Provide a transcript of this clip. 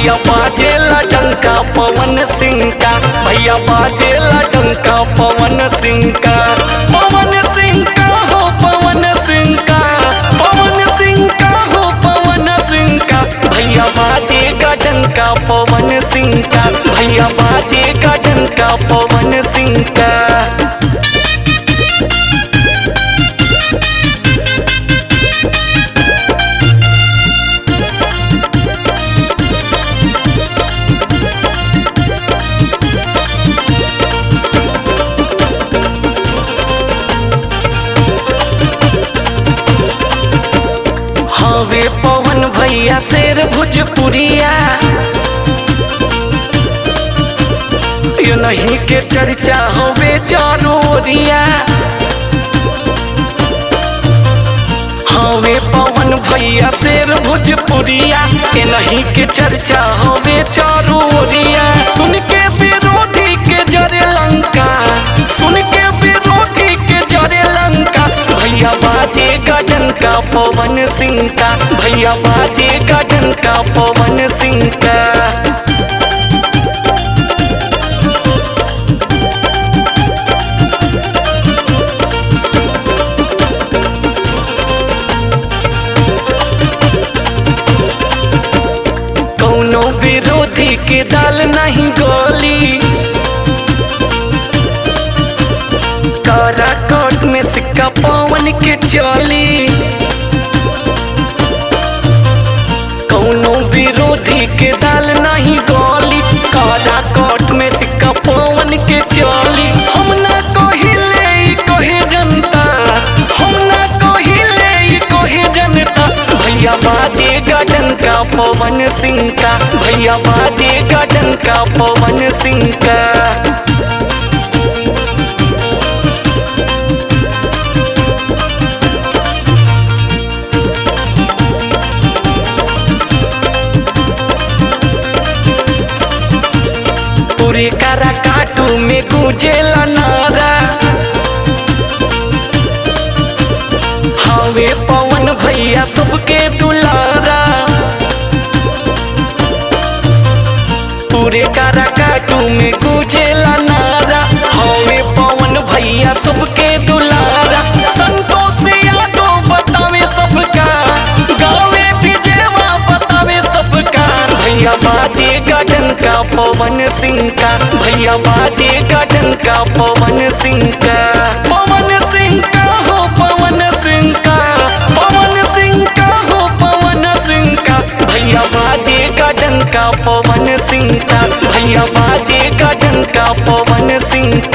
भैया बाजेला डंका पवन सिंह का, भैया बाजेला डंका पवन सिंह का, पवन सिंह का हो पवन सिंह का, पवन सिंह का हो पवन सिंह का, भैया बाजेगा डंका पवन सिंह का, भैया बाजेगा डंका पवन सिंह का। हवे पवन भैया शेर भोजपुरिया, यो नहीं के चर्चा हवे चारों ओरिया। हवे पवन भैया शेर भोजपुरिया, ये नहीं के चर्चा हवे चारों ओरिया। सुन के विरोधी के जरे लंका, सुन के विरोधी के जरे लंका, भैया बाजेगा डंका पवन सिंह का, भैया बाजेगा डंका पवन सिंह का। कौनो विरोधी के दाल नहीं गोली, काराकोट में सिक्का पवन के चली। कौनो विरोधी के दाल नहीं गोली, काराकोट में सिक्का पवन के चली। हम ना कहिले कहे जनता, हम ना कहिले कहे जनता, भैया बाजेगा डंका पवन सिंह का, भैया बाजेगा डंका पवन सिंह का। पूरे काराकाटू में गूंजेला नारा, हवे पवन भैया सबके दुलारा। पूरे काराकाटू में गूंजेला नारा, हवे पवन भैया सबके दुलारा। संतोष यादव बतावे सबका, गावे विजयवा बतावे सबका, भैया बाजेगा डंका पवन सिंह का, भैया बाजेगा डंका पवन सिंह का। पवन सिंह का हो पवन सिंह का, पवन सिंह का हो पवन सिंह का, भैया बाजेगा डंका पवन सिंह का, भैया बाजेगा डंका पवन सिंह का।